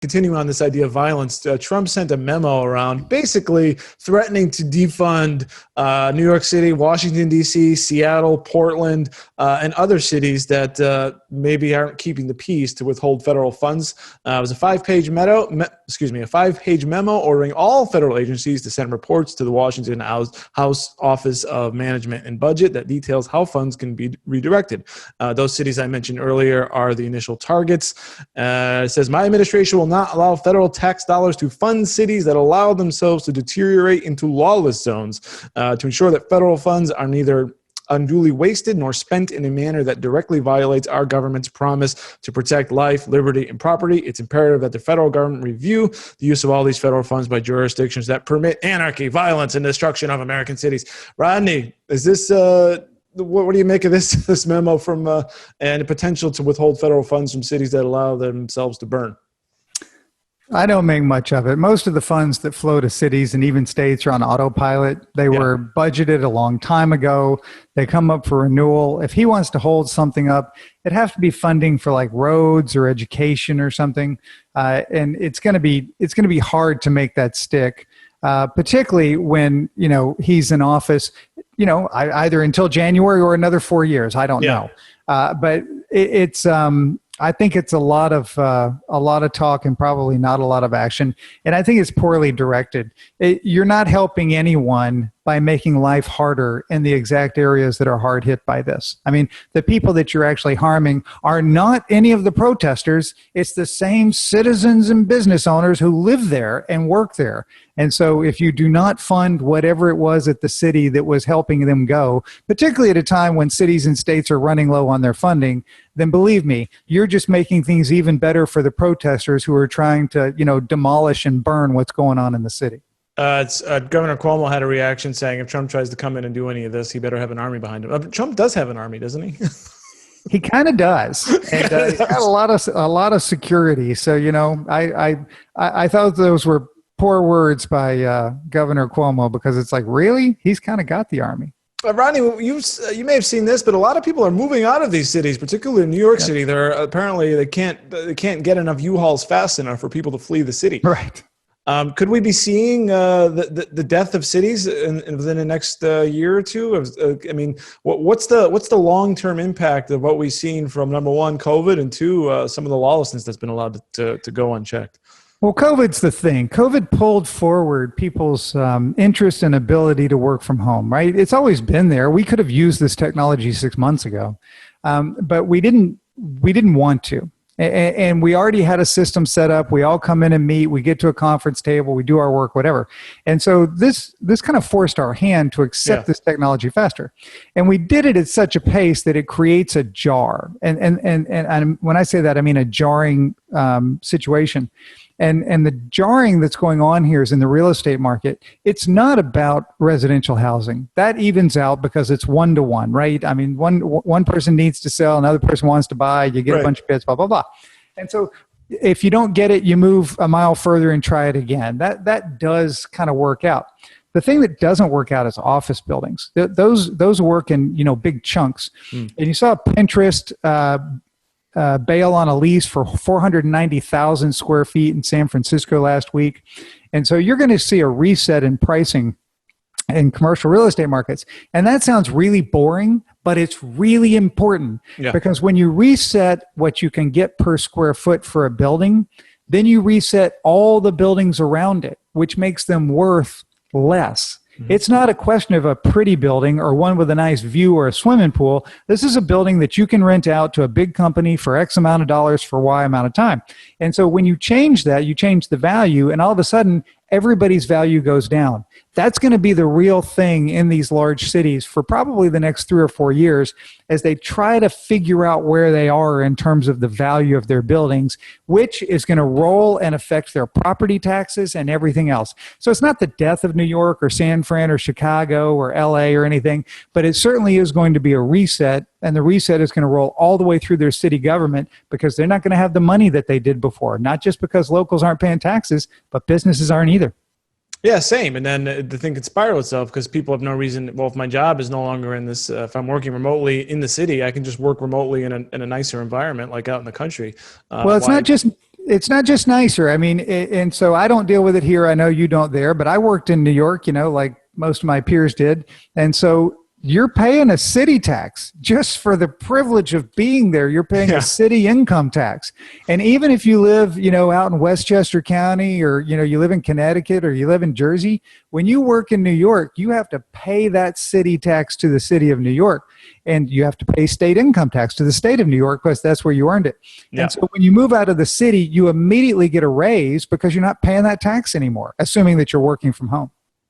Continuing on this idea of violence, Trump sent a memo around basically threatening to defund New York City, Washington, D.C., Seattle, Portland, and other cities that maybe aren't keeping the peace to withhold federal funds. It was a five-page memo ordering all federal agencies to send reports to the Washington House Office of Management and Budget that details how funds can be redirected. Those cities I mentioned earlier are the initial targets. It says, my administration will not allow federal tax dollars to fund cities that allow themselves to deteriorate into lawless zones, to ensure that federal funds are neither unduly wasted nor spent in a manner that directly violates our government's promise to protect life, liberty, and property. It's imperative that the federal government review the use of all these federal funds by jurisdictions that permit anarchy, violence, and destruction of American cities. Rodney, is this what do you make of this memo from and the potential to withhold federal funds from cities that allow themselves to burn? I don't make much of it. Most of the funds that flow to cities and even states are on autopilot. They were budgeted a long time ago. They come up for renewal. If he wants to hold something up, it has to be funding for like roads or education or something. And it's going to be hard to make that stick, particularly when, he's in office, either until January or another 4 years. I don't know. But it's I think it's a lot of talk and probably not a lot of action. And I think it's poorly directed. You're not helping anyone by making life harder in the exact areas that are hard hit by this. I mean, the people that you're actually harming are not any of the protesters. It's the same citizens and business owners who live there and work there. And so if you do not fund whatever it was at the city that was helping them go, particularly at a time when cities and states are running low on their funding, then believe me, you're just making things even better for the protesters who are trying to, demolish and burn what's going on in the city. Governor Cuomo had a reaction saying if Trump tries to come in and do any of this, he better have an army behind him. Trump does have an army, doesn't he? He kind of does, and he's got a lot of security. So I thought those were poor words by Governor Cuomo, because it's like, really, he's kind of got the army. Rodney, you may have seen this, but a lot of people are moving out of these cities, particularly in New York City. They can't get enough U-Hauls fast enough for people to flee the city. Right. Could we be seeing the death of cities within the next year or two? What's the long-term impact of what we've seen from, number one, COVID, and two, some of the lawlessness that's been allowed to go unchecked? Well, COVID's the thing. COVID pulled forward people's interest and ability to work from home, right? It's always been there. We could have used this technology 6 months ago, but we didn't want to. And we already had a system set up. We all come in and meet. We get to a conference table. We do our work, whatever. And so this kind of forced our hand to accept this technology faster. And we did it at such a pace that it creates a jar. And when I say that, I mean a jarring situation. And the jarring that's going on here is in the real estate market. It's not about residential housing. That evens out because it's one-to-one, right? I mean, one person needs to sell, another person wants to buy, you get a bunch of bids, blah, blah, blah. And so if you don't get it, you move a mile further and try it again. That does kind of work out. The thing that doesn't work out is office buildings. Those work in big chunks. And you saw Pinterest bail on a lease for 490,000 square feet in San Francisco last week. And so you're going to see a reset in pricing in commercial real estate markets. And that sounds really boring, but it's really important because when you reset what you can get per square foot for a building, then you reset all the buildings around it, which makes them worth less. It's not a question of a pretty building or one with a nice view or a swimming pool. This is a building that you can rent out to a big company for X amount of dollars for Y amount of time. And so when you change that, you change the value, and all of a sudden, everybody's value goes down. That's going to be the real thing in these large cities for probably the next 3 or 4 years as they try to figure out where they are in terms of the value of their buildings, which is going to roll and affect their property taxes and everything else. So it's not the death of New York or San Fran or Chicago or LA or anything, but it certainly is going to be a reset, and the reset is going to roll all the way through their city government because they're not going to have the money that they did before, not just because locals aren't paying taxes, but businesses aren't either. Yeah, same. And then the thing could spiral itself because people have no reason. Well, if my job is no longer in this, if I'm working remotely in the city, I can just work remotely in a nicer environment, like out in the country. Well, it's It's not just nicer. I mean, and so I don't deal with it here. I know you don't there, but I worked in New York, like most of my peers did. And so you're paying a city tax just for the privilege of being there. You're paying a city income tax. And even if you live, out in Westchester County, or, you live in Connecticut, or you live in Jersey, when you work in New York, you have to pay that city tax to the city of New York. And you have to pay state income tax to the state of New York because that's where you earned it. Yep. And so when you move out of the city, you immediately get a raise because you're not paying that tax anymore, assuming that you're working from home.